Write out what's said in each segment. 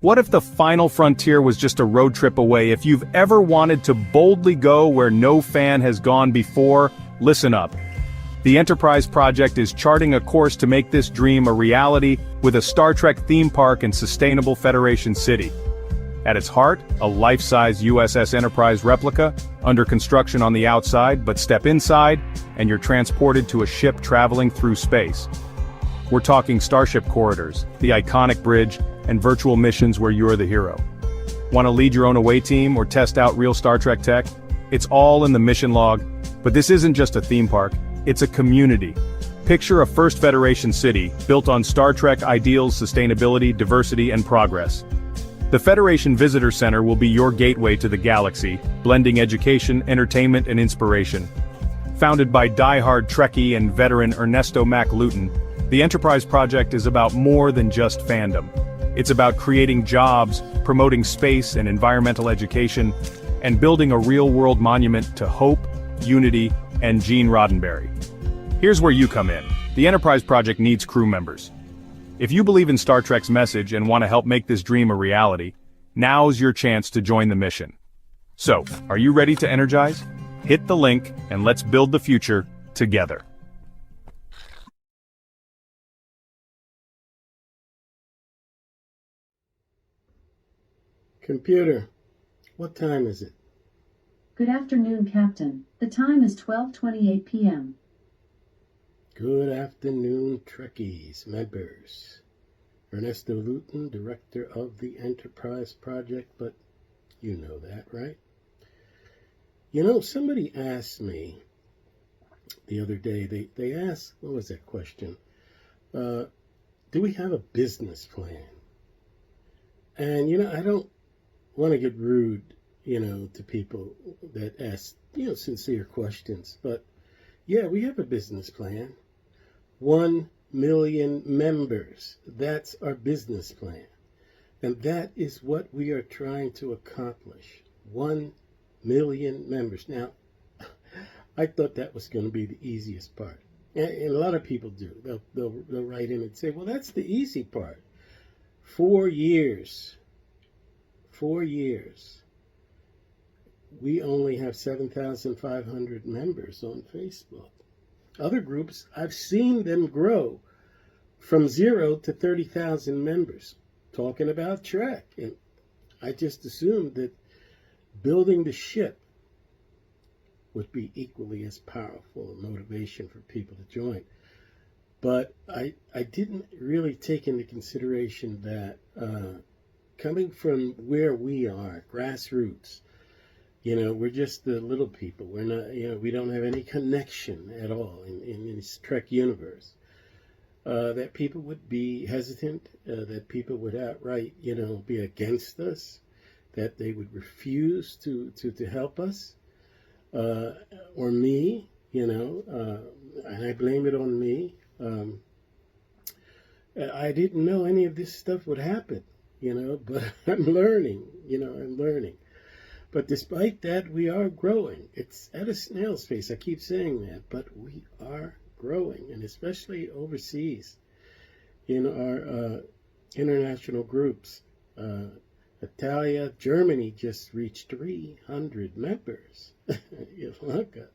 What if the final frontier was just a road trip away? If you've ever wanted to boldly go where no fan has gone before, listen up. The Enterprise project is charting a course to make this dream a reality with a Star Trek theme park in sustainable Federation City. At its heart, a life-size USS Enterprise replica, under construction on the outside, but step inside, and you're transported to a ship traveling through space. We're talking Starship corridors, the iconic bridge, and virtual missions where you're the hero. Want to lead your own away team or test out real Star Trek tech? It's all in the mission log, but this isn't just a theme park, it's a community. Picture a first Federation city, built on Star Trek ideals, sustainability, diversity, and progress. The Federation Visitor Center will be your gateway to the galaxy, blending education, entertainment, and inspiration. Founded by die-hard Trekkie and veteran Ernesto Mac Luton, the Enterprise project is about more than just fandom. It's about creating jobs, promoting space and environmental education, and building a real-world monument to hope, unity, and Gene Roddenberry. Here's where you come in. The Enterprise project needs crew members. If you believe in Star Trek's message and want to help make this dream a reality, now's your chance to join the mission. So, are you ready to energize? Hit the link and let's build the future together. Computer, what time is it? Good afternoon, Captain. The time is 12:28 p.m. Good afternoon, Trekkies, members. Ernesto Luton, director of the Enterprise project, but you know that, right? You know, somebody asked me the other day, they asked, what was that question? Do we have a business plan? And, you know, I don't want to get rude, you know, to people that ask, you know, sincere questions. But yeah, we have a business plan. 1 million members. That's our business plan. And that is what we are trying to accomplish. 1 million members. Now, I thought that was going to be the easiest part. And a lot of people do. They'll write in and say, well, that's the easy part. 4 years. 4 years. We only have 7,500 members on Facebook. Other groups, I've seen them grow from 0 to 30,000 members, talking about Trek. And I just assumed that building the ship would be equally as powerful a motivation for people to join. But I didn't really take into consideration that coming from where we are, grassroots, you know, we're just the little people. We're not, you know, we don't have any connection at all in this Trek universe. That people would be hesitant, that people would outright, you know, be against us, that they would refuse to help us, or me, you know, and I blame it on me. I didn't know any of this stuff would happen, you know, but I'm learning, you know, I'm learning. But despite that, we are growing. It's at a snail's pace. I keep saying that, but we are growing, and especially overseas in our international groups. Italia, Germany just reached 300 members. Ivanka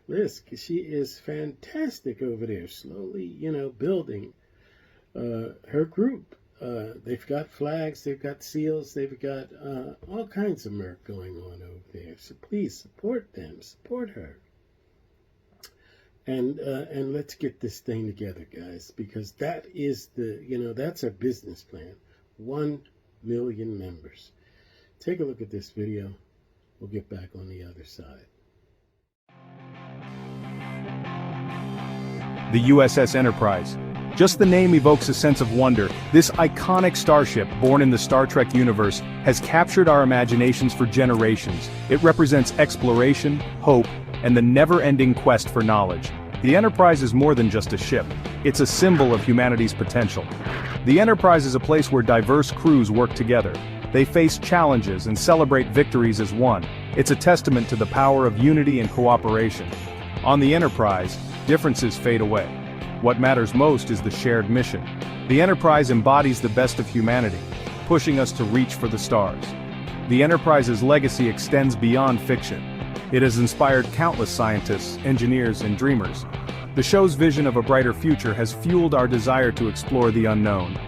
Lisk, she is fantastic over there, slowly, you know, building her group. They've got flags, they've got seals, they've got all kinds of merc going on over there. So please support them, support her. And let's get this thing together, guys, because that is the, you know, that's our business plan. 1 million members. Take a look at this video. We'll get back on the other side. The USS Enterprise. Just the name evokes a sense of wonder. This iconic starship, born in the Star Trek universe, has captured our imaginations for generations. It represents exploration, hope, and the never-ending quest for knowledge. The Enterprise is more than just a ship. It's a symbol of humanity's potential. The Enterprise is a place where diverse crews work together. They face challenges and celebrate victories as one. It's a testament to the power of unity and cooperation. On the Enterprise, differences fade away. What matters most is the shared mission. The Enterprise embodies the best of humanity. pushing us to reach for the stars. The Enterprise's legacy extends beyond fiction. It has inspired countless scientists, engineers, and dreamers. The show's vision of a brighter future has fueled our desire to explore the unknown.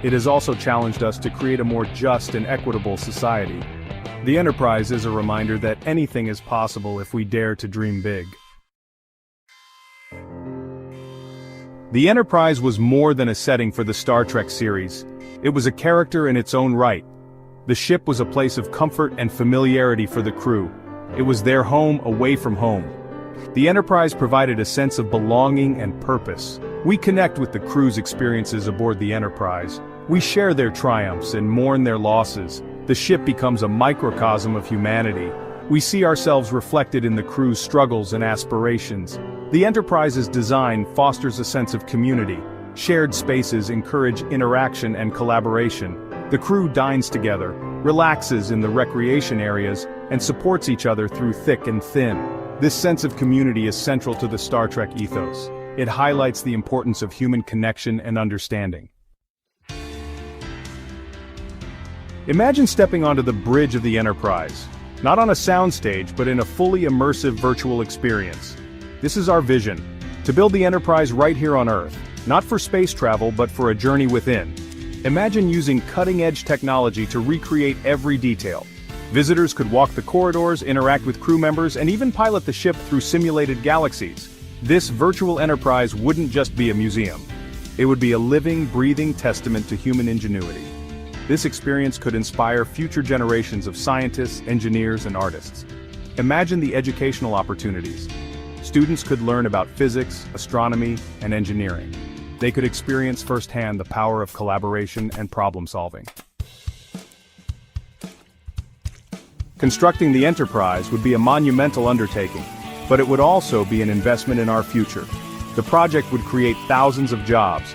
It has also challenged us to create a more just and equitable society. The Enterprise is a reminder that anything is possible if we dare to dream big. The Enterprise was more than a setting for the Star Trek series. It was a character in its own right. The ship was a place of comfort and familiarity for the crew. It was their home away from home. The Enterprise provided a sense of belonging and purpose. We connect with the crew's experiences aboard the Enterprise. We share their triumphs and mourn their losses. The ship becomes a microcosm of humanity. We see ourselves reflected in the crew's struggles and aspirations. The Enterprise's design fosters a sense of community. Shared spaces encourage interaction and collaboration. The crew dines together, relaxes in the recreation areas, and supports each other through thick and thin. This sense of community is central to the Star Trek ethos. It highlights the importance of human connection and understanding. Imagine stepping onto the bridge of the Enterprise, not on a soundstage but in a fully immersive virtual experience. This is our vision, to build the Enterprise right here on Earth, not for space travel but for a journey within. Imagine using cutting-edge technology to recreate every detail. Visitors could walk the corridors, interact with crew members, and even pilot the ship through simulated galaxies. This virtual Enterprise wouldn't just be a museum. It would be a living, breathing testament to human ingenuity. This experience could inspire future generations of scientists, engineers, and artists. Imagine the educational opportunities. Students could learn about physics, astronomy, and engineering. They could experience firsthand the power of collaboration and problem-solving. Constructing the Enterprise would be a monumental undertaking, but it would also be an investment in our future. The project would create thousands of jobs.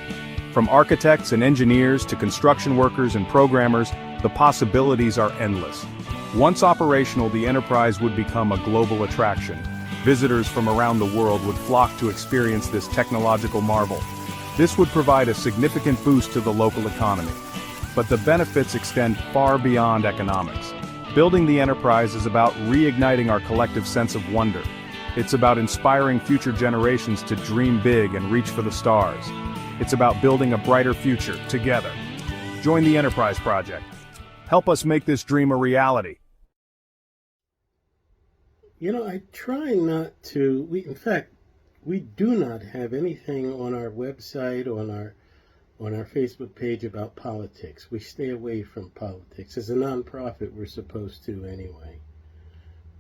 From architects and engineers to construction workers and programmers, the possibilities are endless. Once operational, the Enterprise would become a global attraction. Visitors from around the world would flock to experience this technological marvel. This would provide a significant boost to the local economy. But the benefits extend far beyond economics. Building the Enterprise is about reigniting our collective sense of wonder. It's about inspiring future generations to dream big and reach for the stars. It's about building a brighter future together. Join the Enterprise Project. Help us make this dream a reality. You know, I try not to, in fact, we do not have anything on our website, on our Facebook page about politics. We stay away from politics. As a nonprofit, we're supposed to anyway.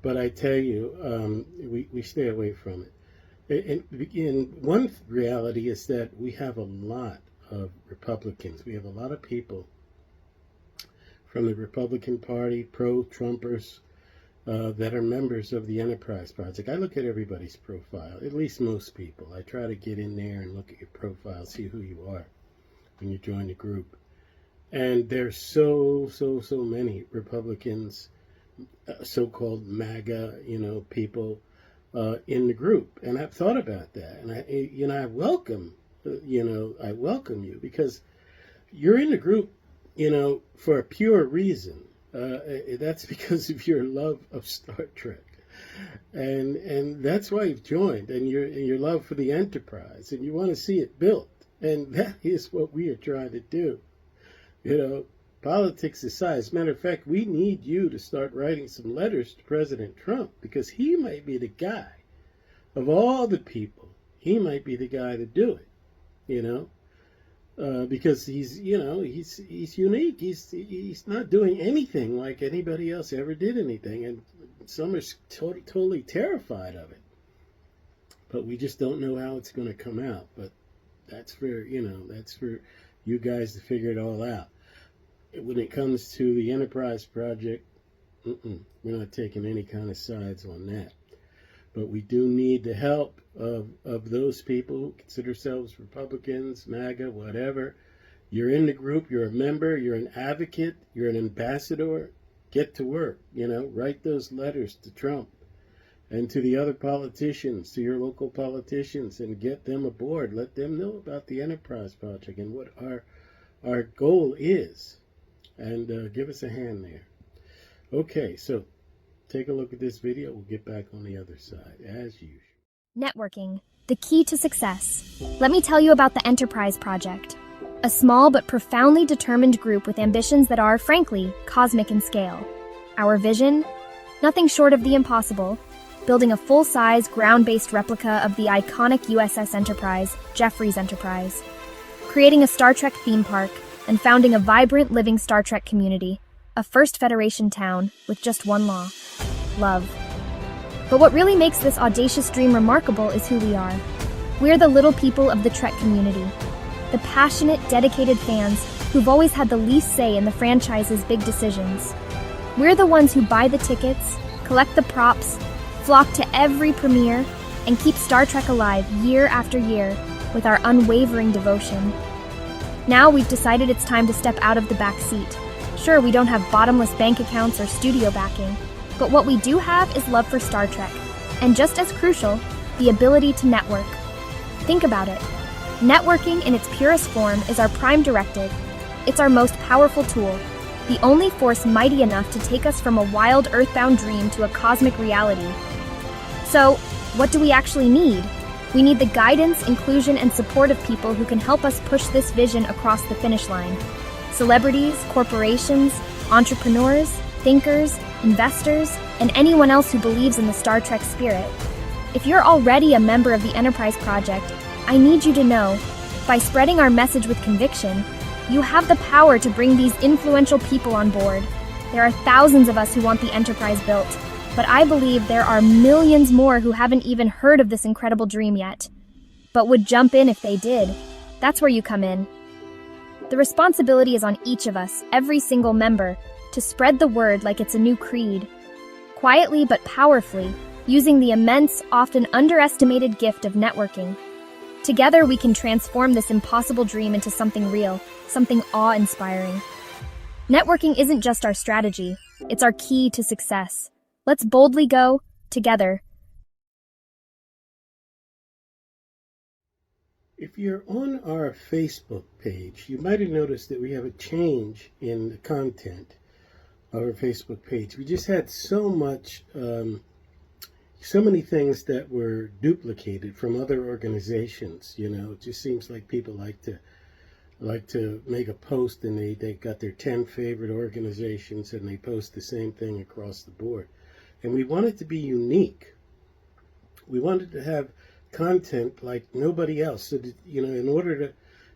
But I tell you, we stay away from it. And one reality is that we have a lot of Republicans. We have a lot of people from the Republican Party, pro-Trumpers, that are members of the Enterprise Project. I look at everybody's profile, at least most people. I try to get in there and look at your profile, see who you are when you join the group. And there's so many Republicans, so-called MAGA, people in the group. And I've thought about that. And I welcome you because you're in the group, for a pure reason. That's because of your love of Star Trek, and that's why you've joined, and your love for the Enterprise, and you want to see it built, and that is what we are trying to do. Politics aside, as a matter of fact, we need you to start writing some letters to President Trump, because he might be the guy of all the people. He might be the guy to do it. Because he's unique. He's not doing anything like anybody else ever did anything, and some are totally terrified of it. But we just don't know how it's going to come out. But that's for you guys to figure it all out. When it comes to the Enterprise Project, we're not taking any kind of sides on that. But we do need the help of those people who consider themselves Republicans, MAGA, whatever. You're in the group, you're a member, you're an advocate, you're an ambassador. Get to work, write those letters to Trump and to the other politicians, to your local politicians, and get them aboard. Let them know about the Enterprise Project and what our goal is. and give us a hand there. Okay, so take a look at this video. We'll get back on the other side, as usual. Networking, the key to success. Let me tell you about the Enterprise Project, a small but profoundly determined group with ambitions that are, frankly, cosmic in scale. Our vision? Nothing short of the impossible, building a full-size, ground-based replica of the iconic USS Enterprise, Jefferies Enterprise, creating a Star Trek theme park, and founding a vibrant, living Star Trek community, a first Federation town with just one law: love. But what really makes this audacious dream remarkable is who we are. We're the little people of the Trek community, the passionate, dedicated fans who've always had the least say in the franchise's big decisions. We're the ones who buy the tickets, collect the props, flock to every premiere, and keep Star Trek alive year after year with our unwavering devotion. Now we've decided it's time to step out of the back seat. Sure, we don't have bottomless bank accounts or studio backing, but what we do have is love for Star Trek, and just as crucial, the ability to network. Think about it. Networking in its purest form is our prime directive. It's our most powerful tool, the only force mighty enough to take us from a wild earthbound dream to a cosmic reality. So, what do we actually need? We need the guidance, inclusion, and support of people who can help us push this vision across the finish line. Celebrities, corporations, entrepreneurs, thinkers, investors, and anyone else who believes in the Star Trek spirit. If you're already a member of the Enterprise Project, I need you to know, by spreading our message with conviction, you have the power to bring these influential people on board. There are thousands of us who want the Enterprise built, but I believe there are millions more who haven't even heard of this incredible dream yet, but would jump in if they did. That's where you come in. The responsibility is on each of us, every single member, to spread the word like it's a new creed. Quietly but powerfully, using the immense, often underestimated gift of networking. Together we can transform this impossible dream into something real, something awe-inspiring. Networking isn't just our strategy, it's our key to success. Let's boldly go, together. If you're on our Facebook page, you might have noticed that we have a change in the content of our Facebook page. We just had so many things that were duplicated from other organizations. You know, it just seems like people like to make a post and they got their 10 favorite organizations and they post the same thing across the board. And we wanted to be unique. We wanted to have content like nobody else. So that, in order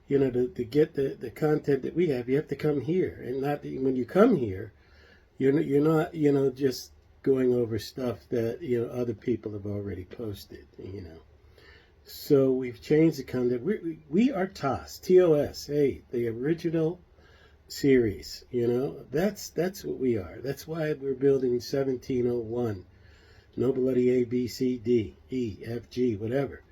to get the content that we have, you have to come here. And not when you come here, you're not just going over stuff that other people have already posted. So we've changed the content. We are TOS, TOS. Hey, the original series. That's what we are. That's why we're building 1701. No bloody A, B, C, D, E, F, G, whatever.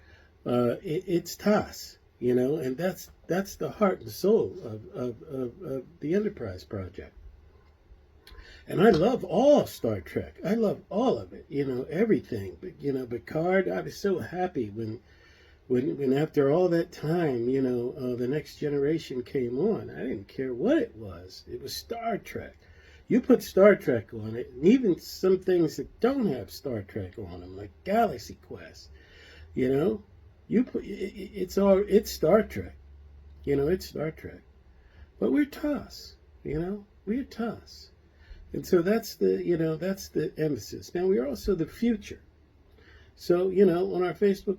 It's TOS, and that's the heart and soul of the Enterprise Project. And I love all Star Trek. I love all of it, everything. But, Picard, I was so happy when after all that time, the Next Generation came on. I didn't care what it was. It was Star Trek. You put Star Trek on it, and even some things that don't have Star Trek on them, like Galaxy Quest, you put it's Star Trek, it's Star Trek. But we're TOS, we're TOS, and so that's the emphasis. Now we're also the future. So on our Facebook,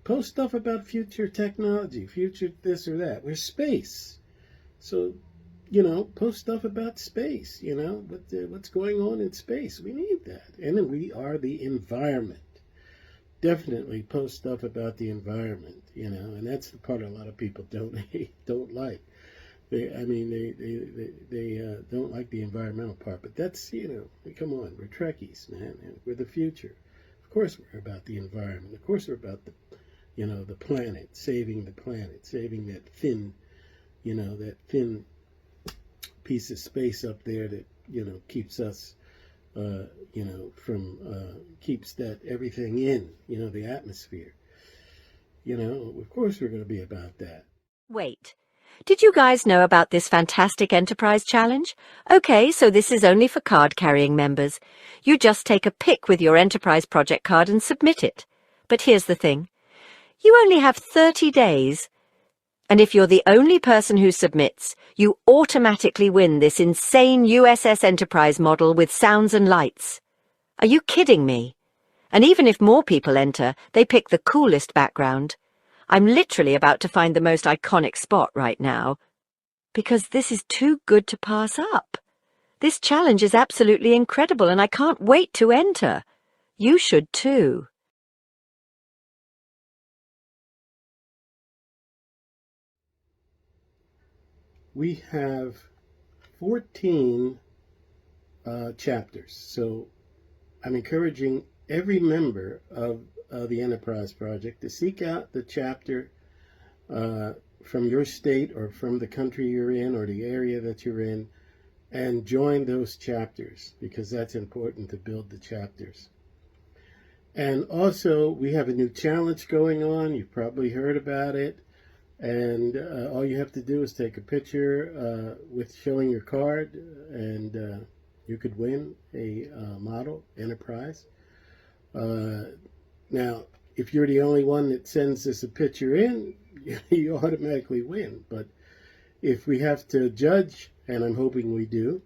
post stuff about future technology, future this or that. We're space, so. Post stuff about space, what's going on in space. We need that. And then we are the environment. Definitely post stuff about the environment, and that's the part a lot of people don't like. They don't like the environmental part, but that's, come on, we're Trekkies, man, and we're the future. Of course we're about the environment. Of course we're about the planet, saving the planet, saving that thin piece of space up there that keeps us keeps that everything in the atmosphere. Of course we're going to be about that. Wait, Did you guys know about this fantastic Enterprise Challenge? Okay, so this is only for card-carrying members. You just take a pic with your Enterprise Project card and submit it. But here's the thing. You only have 30 days. And if you're the only person who submits, you automatically win this insane USS Enterprise model with sounds and lights. Are you kidding me? And even if more people enter, they pick the coolest background. I'm literally about to find the most iconic spot right now, because this is too good to pass up. This challenge is absolutely incredible, and I can't wait to enter. You should too. We have 14 chapters, so I'm encouraging every member of the Enterprise Project to seek out the chapter from your state or from the country you're in or the area that you're in, and join those chapters, because that's important to build the chapters. And also, we have a new challenge going on. You've probably heard about it. And all you have to do is take a picture with showing your card, and you could win a model Enterprise. Now, if you're the only one that sends us a picture in, you automatically win. But if we have to judge, and I'm hoping we do,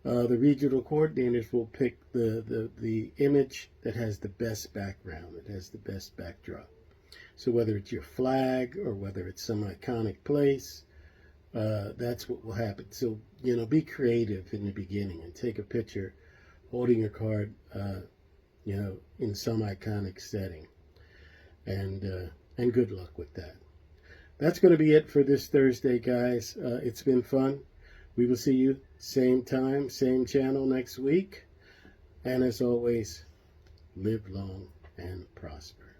the regional coordinators will pick the image that has the best background, that has the best backdrop. So whether it's your flag or whether it's some iconic place, that's what will happen. So, be creative in the beginning and take a picture holding your card, in some iconic setting. And good luck with that. That's going to be it for this Thursday, guys. It's been fun. We will see you same time, same channel next week. And as always, live long and prosper.